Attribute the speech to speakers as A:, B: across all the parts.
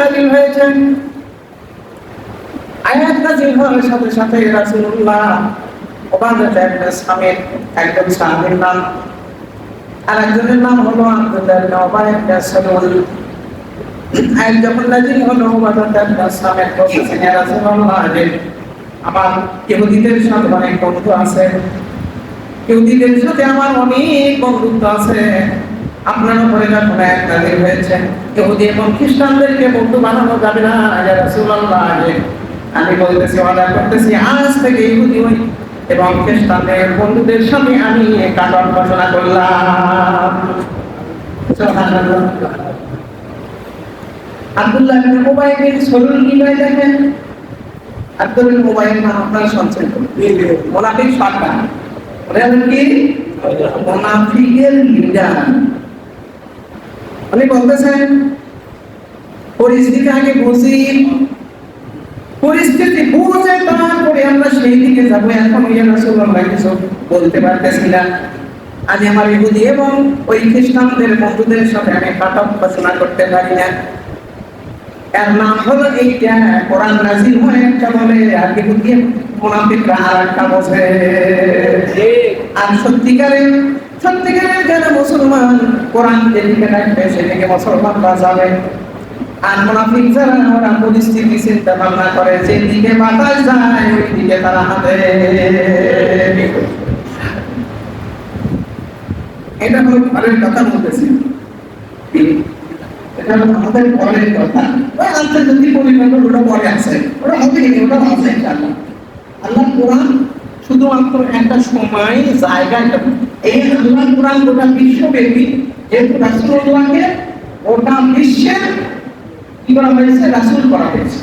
A: নাযিল হয়েছে। আয়াত নাযিল হওয়ার সাথে সাথে রাসূলুল্লাহ উবাদাহ ইবনে সামিত একজন সাহাবীর নাম, আর একজনের নাম হলো আব্দুল্লাহ ইবনে উবাই ইবনে সালুল। আয়াত যখন নাযিল হলো উবাদাহ ইবনে সামিত বলতেছেন, ইয়া রাসূলুল্লাহ, আমার ইহুদিদের সাথে অনেক বন্ধু আছে, ইহুদিদের সাথে আমার অনেক বন্ধুত্ব আছে। আপনার উপরে যখন আয়াত নাযিল হয়েছে, ইহুদি এবং খ্রিস্টানদেরকে বন্ধু বানানো যাবে না। ইয়া রাসূলুল্লাহ, আমি বলতেছি, অর্ডার করতেছি, আজ থেকে ইহুদি হই এবং খ্রিস্টানদের বন্ধুদের সাথে আমি কাটন ঘোষণা করলাম। সুবহানাল্লাহ। আব্দুল্লাহ ইবনে উবাই বিন সালুল কি ভাই দেখেন, আব্দুল উবাইয়ের নাম আপনারা শুনছেন, মুনাফিক সরকার, ওরা কি মুনাফিকের লিডার। উনি বলতেছেন, পরিস্থিতি আগে বুঝি, পরিস্থিতি বুঝে তারপরে আমরা সেই দিকে যাবো। এখন ইয়া রাসূলুল্লাহ কিছু বলতে পারতেছি না। আমি আমার ইহুদি এবং ওই খ্রিস্টানদের বন্ধুদের সাথে আমি কাটক ঘোষণা করতে পারি না। এর নাম হলো এইটা, কোরআন নাযিল হয় একটা বলে, আর ইহুদি মুনাফিকরা আর একটা বোঝে। আর সত্যিকারের যারা মুসলমান কোরআন যেদিকে রাখবে সেদিকে মুসলমানরা যাবে। আর মুনাফিক যারা, ওরা পরিস্থিতি চিন্তা ভাবনা করে, যেদিকে বাতাস যায় ওই দিকে তারা হাঁটে। এটা হলো ঘরের কথা বলতেছি, এটা হলো আমাদের ঘরের কথা। ওই আন্তর্জাতিক পরিমাণ ওটা পরে আছে, ওটা হবে, ওটা আছে ইনশাআল্লাহ। আল্লাহ কোরআন শুধুমাত্র একটা সময় জায়গায়, এই আল্লাহ কোরআন গোটা বিশ্বব্যাপী, যেহেতু রাসূলুল্লাহকে গোটা বিশ্বের কি করা হয়েছে, রাসূল করা হয়েছে।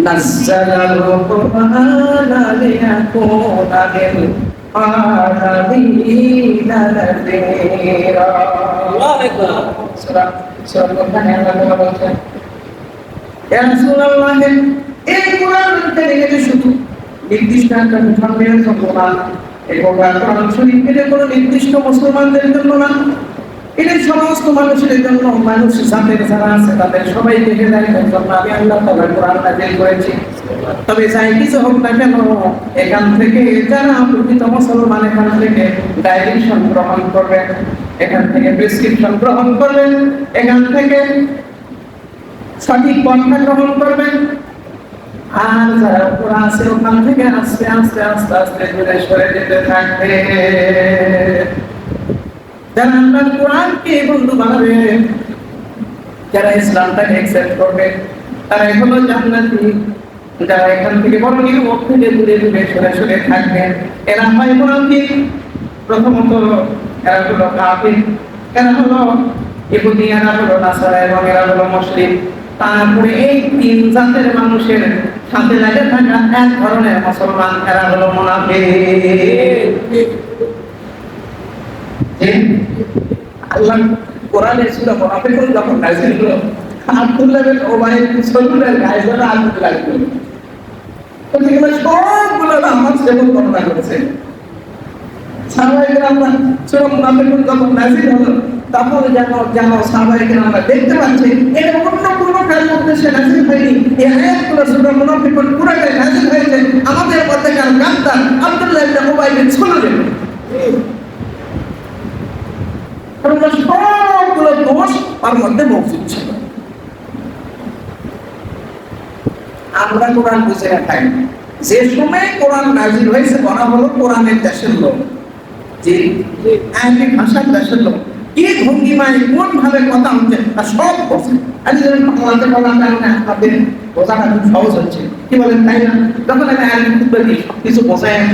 A: নাযালাল কুরআনা লিয়াকুনা লিল আলামিনা নাযীরা। আল্লাহু আকবার। সূরা আল্লাহ বলছেন, ইয়া রাসূলুল্লাহ, এই কোরআনটা রেখে শুধু নির্দিষ্ট একটা ধর্মের জন্য না, এই কোরআন শরীফের কোনো নির্দিষ্ট মুসলমানদের জন্য না, এটা সমস্ত মানুষের জন্য। মানুষ জাতের যারা আছে তাদের সবাইকে হেদায়েতের জন্য আমি আল্লাহ তাআলা কোরআন নাযিল করেছি। তবে যাই কিছু হোক না কেন, এখান থেকে যারা প্রকৃত মুসলমান, এখান থেকে ডাইরেকশন গ্রহণ করবেন, এখান থেকে প্রেসক্রিপশন গ্রহণ করবেন, এখান থেকে সঠিক পন্থা গ্রহণ করবেন। আর যারা উপর আছে ওখান থেকে আস্তে আস্তে আস্তে আস্তে দূরে সরে যেতে থাকবে। যারা আল্লাহর কোরআনকে বন্ধু বানাবে, যারা ইসলামটাকে অ্যাকসেপ্ট করবে, তারা হলো জান্নাতি। যারা এখান থেকে বড় নির্মুখ থেকে দূরে দূরে সরে সরে থাকবে, এরা হয় মুনাফিক। প্রথমত এরা হলো কাফির, এরা হলো ইহুদি, এরা হলো নাসারা এবং এরা হলো মুশরিক। তারপরে এই তিন জাতের মানুষের সাথে লাগে থাকা এক ধরনের মুসলমান, এরা হলো মুনাফিক। আল্লাহ কোরআনে সূরা মুনাফিকুন যখন নাযিল হলো, আব্দুল্লাহ বিন উবাই বিন সালুলের গায়ে ধরে আগুন লাগলো। তো এগুলো সবগুলো নামাজ যেমন বর্ণনা করেছে সাহাবায়ে কেরামরা, সূরা মুনাফিকুন যখন নাযিল হলো তখন যেন সাহাবায়ে কেরামরা দেখতে পাচ্ছে এটা অন্য কোনো কারণের উদ্দেশ্যে নাযিল হয়নি। এই আয়াতগুলো সূরা মুনাফিকুন পুরোটাই নাযিল হয়েছে আমাদের মধ্যকার গাদ্দার আব্দুল্লাহ ইবনে উবাই বিন সালুলের। সবগুলো দোষ তার মধ্যে মৌজুদ ছিল। আমরা কোরআন বুঝে রাখাই, যে সময় কোরআন নাযিল হয়েছে বলা হলো কোরআনের দেশের লোক, যে আরবি ভাষার দেশের লোক, কি ভঙ্গিমায় কোন ভাবে কথা হচ্ছে তা সব বোঝে। আজ যেমন বাংলাতে বলার কারণে আপনাদের বোঝাটা খুব সহজ হচ্ছে, কি বলেন তাই না? যখন আমি আরবি খুতবা দিই কিছু বোঝেন,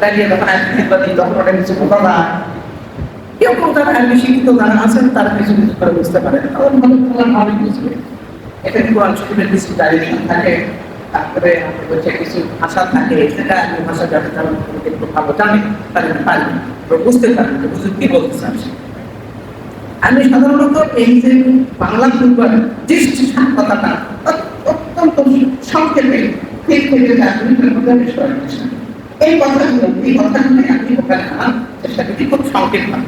A: দাঁড়িয়ে যখন আরবি খুতবা দিই তখন ওটা কিছু বোঝা যায়। কেউ কেউ যারা আরবি শিক্ষিত যারা আছেন তারা কিছু কিছু করে বুঝতে পারেন, আমার ভালো বুঝবে। এটা কোরআন শরীফের কিছু ডাইরেকশন থাকে, তারপরে হচ্ছে কিছু ভাষা থাকে, সেটা আমি ভাষা যাবে তারা একটু ভালো জানে, তারা পারবে বুঝতে পারবে বুঝতে কি বলতে চাচ্ছি। আমি সাধারণত এই যে বাংলা ফুটবল যে কথাটা অত্যন্ত সংক্ষেপে ঠিক থেকে যায় এই কথাগুলো আমি ওখানে চেষ্টা করি খুব সংক্ষেপ হয়।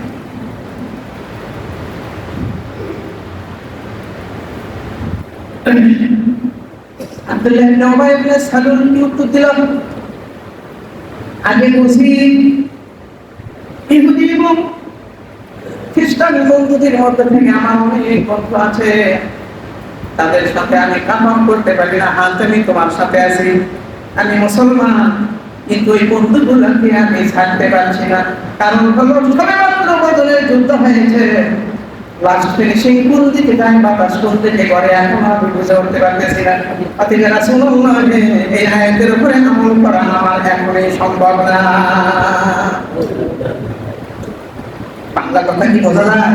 A: আব্দুল্লাহ ইবনে উবাই ইবনে সালুল কি উত্তর দিল? আগে বুঝি ইহুদি এবং খ্রিস্টান বন্ধুদের মধ্যে থেকে আমার অনেক বন্ধু আছে, তাদের সাথে আমি কাম করতে পারি না, আজ আমি তোমার সাথে আছি, আমি মুসলমান, কিন্তু এই বন্ধুগুলোকে আমি ছাড়তে পারছি না। কারণ হলো সবেমাত্র বদলের যুদ্ধ হয়েছে, লাস্ট ফিনিশিং কোন দিকে যায় বাতাস কোন দিকে করে এখন আমি বুঝে উঠতে পারতেছি না। অতএব রাসূলুল্লাহ এই আয়াতের উপরে আমল করা আমার এখনই সম্ভব না। বাংলা কথা কি বোঝা যায়?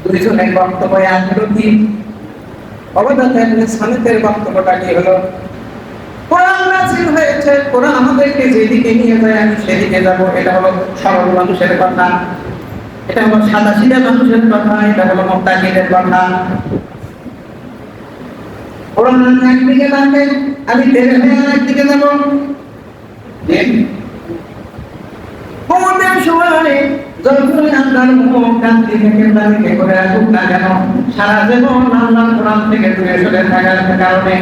A: দুইজনের বক্তব্য আসলো কি? সামিতের বক্তব্যটা কি হলো? কোরআন নাযিল হয়েছে, কোরআন আমাদেরকে যেদিকে নিয়ে যায় আমি সেদিকে যাব। এটা হলো সরল মানুষের কথা, এটা হলো সাদাসিধা মানুষের কথা, এটা হলো মুত্তাকিদের কথা। কোরআন একদিকে থাকে, আমি বের হয়ে আরেকদিকে যাব। কোমরের সময় যখনই আপনার মুখ কান্তি থেকে দাঁড়িয়ে করে আসুক না কেন, সারা জীবন আল্লাহ কোরআন থেকে দূরে সরে থাকার কারণে,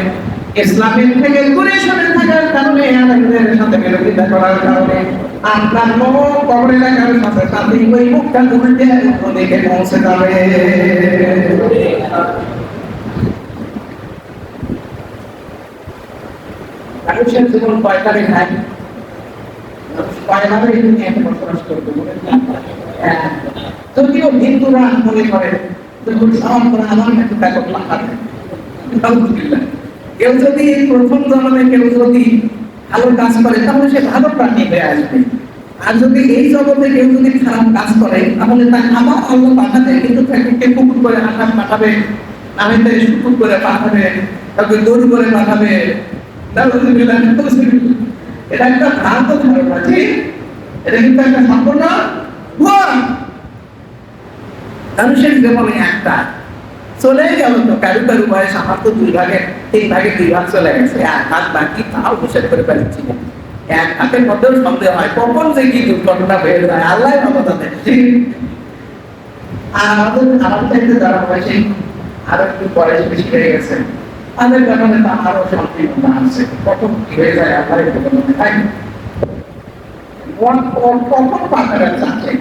A: ইসলামের থেকে দূরে সরে থাকার কারণে, আরেকদের সাথে বিরোধিতা করার কারণে আপনার মুখ কবরে রাখার সাথে সাথে ওই মুখটা উল্টে অন্যদিকে পৌঁছে যাবে। মানুষের জীবন কয়টা রেখায়? যদিও হিন্দুরা মনে করে আমার কেউ যদি প্রথম জন্মে কেউ যদি ভালো কাজ করে তাহলে সে ভালো প্রাণী হয়ে আসবে, আর যদি এই জগতে কেউ যদি খারাপ কাজ করে তাহলে তা আবার আল্লাহ পাঠাবে, কিন্তু তাকে কুকুর করে আঘাত পাঠাবে, না হয়তো শুকুর করে পাঠাবে, তাকে গরু করে পাঠাবে। এটা একটা ভ্রান্ত ধারণা, ঠিক? এটা কিন্তু একটা সম্পূর্ণ ভুয়া। মানুষের জীবনে একটা চলে গেল তো কারু কারু বয়স, আমার তো 2 ভাগে 3 ভাগে 2 ভাগ চলে গেছে, এক হাত বাকি তাও হিসেব করে পাচ্ছি না। এক হাতের মধ্যেও সন্দেহ হয় কখন যে কি দুর্ঘটনা হয়ে যায়, আল্লাহ ভালো জানে। আর আমাদের চাইতে যারা বয়সে আরো একটু বয়স বেশি হয়ে গেছে তাদের ব্যাপারে তা আরো সংকীর্ণতা আছে, কখন কি হয়ে যায় আল্লাহ তাই কখন পাঠাবেন চাচ্ছে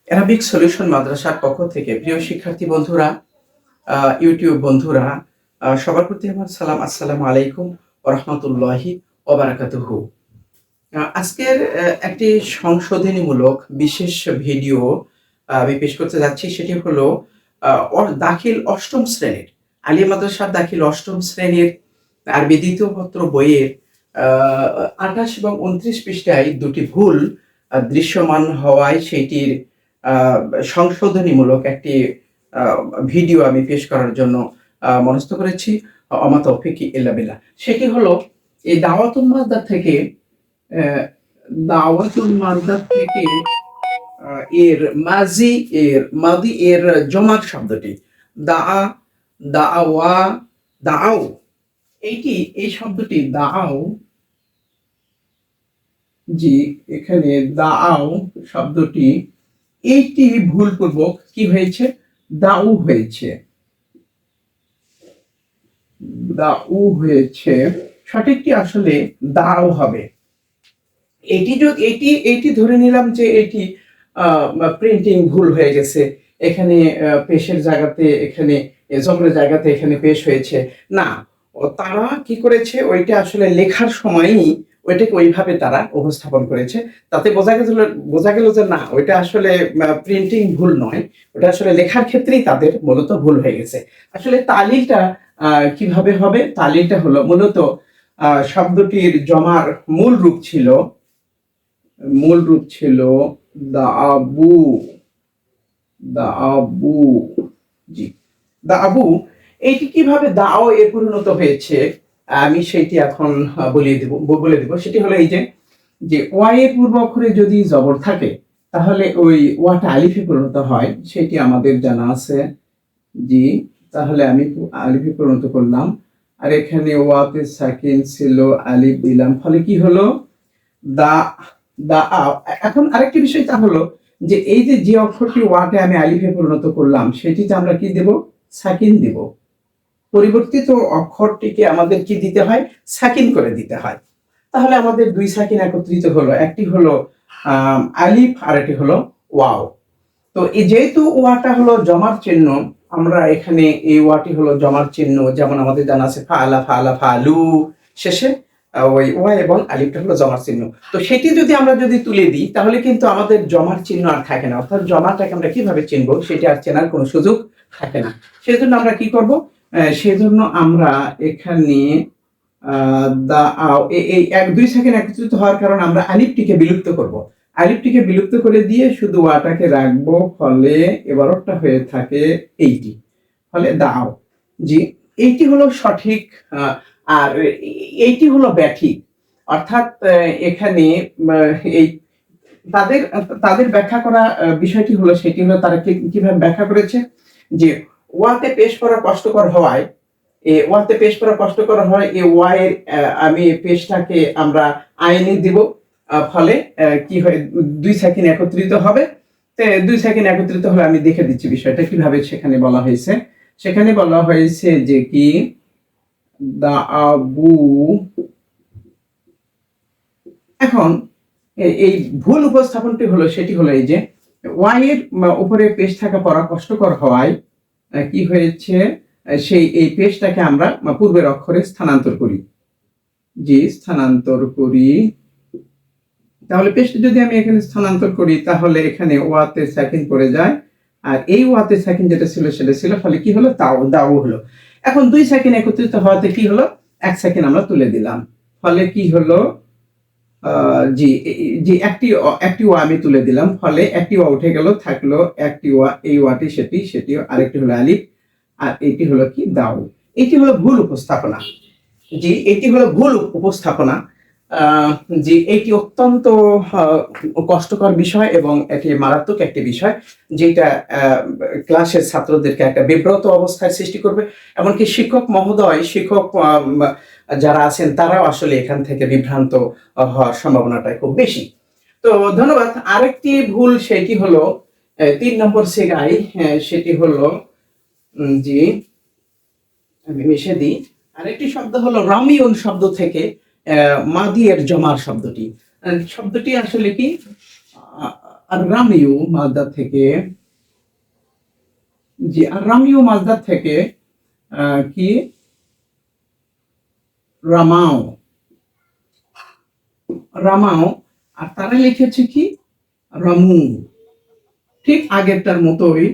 B: অ্যারাবিক সলিউশন মাদ্রাসার পক্ষ থেকে প্রিয় শিক্ষার্থী বন্ধুরা, ইউটিউব বন্ধুরা, সবার প্রতি আমার সালাম, আসসালামু আলাইকুম ওয়া রাহমাতুল্লাহি ওয়া বারাকাতুহু। আজকের একটি সংশোধনীমূলক বিশেষ ভিডিও আমি পেশ করতে যাচ্ছি। সেটি হলো দাখিল অষ্টম শ্রেণীর, আলিয়া মাদ্রাসার দাখিল অষ্টম শ্রেণীর আরবি দ্বিতীয় পত্র বইয়ের 28 এবং 29 পৃষ্ঠায় দুটি ভুল দৃশ্যমান হওয়ায় সেটির সংশোধনীমূলক একটি ভিডিও আমি পেশ করার জন্য মনস্থ করেছি। ওমা তৌফিক ইল্লা বিল্লাহ। সেটি হলো এই দাওয়াতুল মাদ্দার থেকে এর মাদি এর জমার শব্দটি দাআও, এই শব্দটি দাআও, জি এখানে দাআও শব্দটি এইটি ভুলপূর্বক কি হয়েছে, দাউ হয়েছে, সঠিকটি আসলে দাও হবে। এটি ধরে নিলাম যে এটি প্রিন্টিং ভুল হয়ে গেছে, এখানে পেশের জায়গাতে এখানে জবরের জায়গাতে এখানে পেশ হয়েছে না, তারা কি করেছে ওইটা আসলে লেখার সময়ই ওইটাকে ওইভাবে তারা উপস্থাপন করেছে, তাতে বোঝা গেল যে না ওইটা আসলে প্রিন্টিং ভুল নয়, ওটা আসলে লেখার ক্ষেত্রেই তাদের মূলত ভুল হয়ে গেছে। আসলে তালিলটা কিভাবে হবে? তালিলটা হলো মূলত শব্দটির জমার মূল রূপ ছিল দাআবু, জি দাআবু। এইটি কিভাবে দাও এ পরিণত হয়েছে আমি সেটি এখন বলে দিব। সেটি হলো এই যে ওয়া এর পূর্ব অক্ষরে যদি জবর থাকে তাহলে ওই ওয়াটা আলিফে পরিণত হয়, সেটি আমাদের জানা আছে। জি তাহলে আমি আলিফে পরিণত করলাম। আর এখানে ওয়াতে সাকিন ছিল, আলিফ দিলাম, ফলে কি হলো দা দা আও। এখন আরেকটি বিষয় তা হলো যে এই যে অক্ষরটি ওয়াতে আমি আলিফে পরিণত করলাম সেটিতে আমরা কি দেব, সাকিন দেব। পরিবর্তিত অক্ষরটিকে আমাদের কি দিতে হয়, সাকিন করে দিতে হয়। তাহলে আমাদের দুই সাকিন একত্রিত হলো, একটি হলো আলিফ আর একটি হলো ওয়াও। তো এই যেহেতু ওয়াটা হলো জমার চিহ্ন, আমরা এখানে এই ওয়াটি হলো জমার চিহ্ন, যেমন আমাদের জানা আছে ফাআলা ফাআলা ফালু, শেষে ওই ওয়া এবং আলিফটা হলো জমার চিহ্ন। তো সেটি যদি আমরা তুলে দিই তাহলে কিন্তু আমাদের জমার চিহ্ন আর থাকে না, অর্থাৎ জমাটাকে আমরা কিভাবে চিনবো সেটি আর চেনার কোনো সুযোগ থাকে না। সেজন্য আমরা কি করব, সেজন্য আমরা এখানে দা আও এই এক দুই সেকেন্ড একত্রিত হওয়ার কারণে আমরা আলিফটিকে বিলুপ্ত করব। আলিফটিকে বিলুপ্ত করে দিয়ে শুধু ওয়াটাকে রাখবো, ফলে এবারটা হয়ে থাকে এইটি, ফলে দাও। জি, এইটি হলো সঠিক, আর এইটি হলো ব্যাঠিক। অর্থাৎ এখানে এই তাদের তাদের ব্যাখ্যা করা বিষয়টি হলো, সেটি হলো তারা কিভাবে ব্যাখ্যা করেছে যে ওয়াতে পেশ করা কষ্টকর হওয়ায়, ওয়াতে পেশ করা কষ্টকর হয়, এই ওয়াই আমি পেশটাকে আমরা আইনে দিব, ফলে কি হয় দুই সাকিন একত্রিত হবে। দুই সাকিন একত্রিত হলে আমি দেখে দিচ্ছি বিষয়টা কিভাবে সেখানে বলা হয়েছে। সেখানে বলা হয়েছে যে কি দা আবু। এখন এই ভুল উপস্থাপনটি হলো, সেটি হলো এই যে ওয়াই এর উপরে পেশ থাকা পড়া কষ্টকর হওয়ায় কি হয়েছে, সেই এই পেশটাকে আমরা পূর্বের অক্ষরে স্থানান্তর করি। জি, স্থানান্তর করি। তাহলে পেশটা যদি আমি এখানে স্থানান্তর করি তাহলে এখানে ওয়াতে সাকিন পড়ে যায়, আর এই ওয়াতে সাকিন যেটা ছিল সেটা ছিল, ফলে কি হলো তাও দাও হলো। এখন দুই সাকিন একত্রিত হওয়াতে কি হলো, এক সাকিন আমরা তুলে দিলাম, ফলে কি হলো জি জি একটি ওয়া আমি তুলে দিলাম, ফলে একটি ওয়া উঠে গেল, থাকলো একটি ওয়া, এই ওয়াটি সেটি আরেকটি হলো আলিফ, আর এটি হলো কি দাও। এটি হলো ভুল উপস্থাপনা। জি, এটি হলো ভুল উপস্থাপনা। যে এটি অত্যন্ত কষ্টকর বিষয় এবং এটি মারাত্মক একটি বিষয়, যেটা ক্লাসের ছাত্রদেরকে একটা বিব্রত অবস্থায় সৃষ্টি করবে। এমনকি শিক্ষক মহোদয়, শিক্ষক যারা আছেন তারাও আসলে এখান থেকে বিভ্রান্ত হওয়ার সম্ভাবনাটাই খুব বেশি। তো ধন্যবাদ। আরেকটি ভুল সেটি হলো 3 নম্বর সেগাই, সেটি হলো জি আমি মিশে দিই। আরেকটি শব্দ হলো রামিউন শব্দ থেকে মাদিয়ের জমার শব্দটি আসলে কি, আর রামিউ মাজদার থেকে, জি আর রামিউ মাজদার থেকে কি রামাও, আর তারা লিখেছে কি রামু। ঠিক আগেরটার মতোই,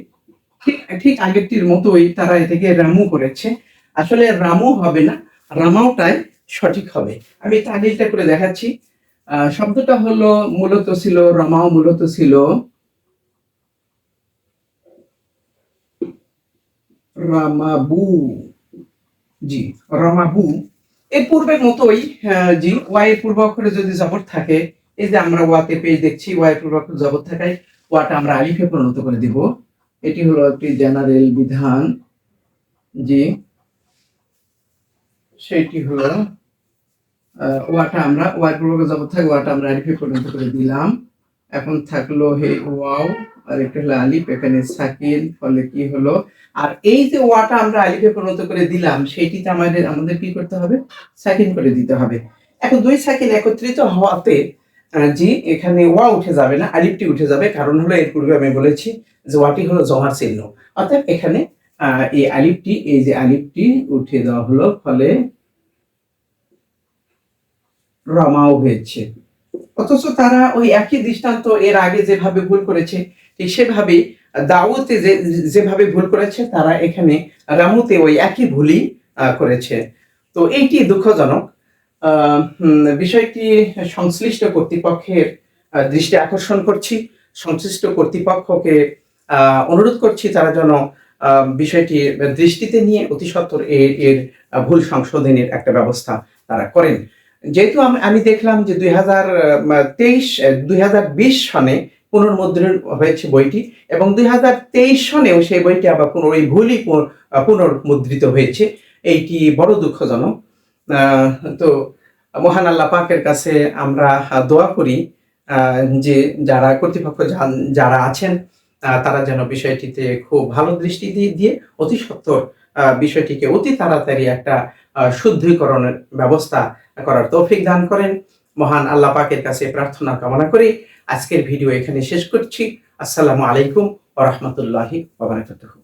B: ঠিক আগেরটির মতোই তারা এ থেকে রামু করেছে। আসলে রামু হবে না, রামাওটাই সঠিক হবে। আমি তালিলটা করে দেখাচ্ছি। শব্দটা হলো মূলত ছিল রামাও, মূলত ছিল রামাবু। জি, রামাবু। এর পূর্বের মতোই, জি ওয়াই এর পূর্ব অক্ষরে যদি জবর থাকে, এই যে আমরা ওয়াতে পেজ দেখছি, ওয়াই এর পূর্ব অক্ষরে জবর থাকায় ওয়াটা আমরা আলিফে পরিণত করে দিব। এটি হলো একটি জেনারেল বিধান। জি, সেটি হলো ওয়াটা আমরা ওয়াই পূর্বক জবর থাকে, ওয়াটা আমরা আলিফে পরিণত করে দিলাম। এখন থাকলো হে ওয়াও, আর একটা হলো আলিফ, এখানে সাকিন, ফলে কি হলো, আর এই যে ওয়াটা আমরা আলিফে পরিণত করে দিলাম সেটিতে আমাদের কি করতে হবে, সাকিন করে দিতে হবে। এখন দুই সাকিন একত্রিত হওয়াতে জি এখানে ওয়া উঠে যাবে না, আলিফটি উঠে যাবে। কারণ হলো এর পূর্বে আমি বলেছি যে ওয়াটি হলো জমার চিহ্ন, অর্থাৎ এখানে এই আলিফটি উঠে দেওয়া হলো, ফলে রমাও হয়েছে। অথচ তারা ওই একই দৃষ্টান্ত এর আগে যেভাবে ভুল করেছে ঠিক সেভাবে দাউতে যেভাবে ভুল করেছে, তারা এখানে রামুতে ওই একই ভুলই করেছে। তো এইটি দুঃখজনক। বিষয়টি সংশ্লিষ্ট কর্তৃপক্ষের দৃষ্টি আকর্ষণ করছি, সংশ্লিষ্ট কর্তৃপক্ষকে অনুরোধ করছি তারা যেন বিষয়টি দৃষ্টিতে নিয়ে অতি সত্বর এর ভুল সংশোধনের একটা ব্যবস্থা তারা করেন। যেহেতু আমি দেখলাম যে 2020 সনে পুনর্মুদ্রণ হয়েছে বইটি, এবং 2023 সনেও সেই বইটি আবার ওই ভুলই পুনর্মুদ্রিত হয়েছে। এইটি বড় দুঃখজনক। তো মহান আল্লাহ পাকের কাছে আমরা দোয়া করি যে যারা কর্তৃপক্ষ যারা আছেন তারা যেন বিষয়টিতে খুব ভালো দৃষ্টি দিয়ে অতি সত্বর বিষয়টিকে অতি তাড়াতাড়ি একটা শুদ্ধিকরণের ব্যবস্থা করার তৌফিক দান করেন। মহান আল্লাহ পাকের কাছে প্রার্থনা কামনা করি আজকের ভিডিও এখানে শেষ করছি। আসসালামু আলাইকুম ওয়া রাহমাতুল্লাহি ওয়া বারাকাতুহু।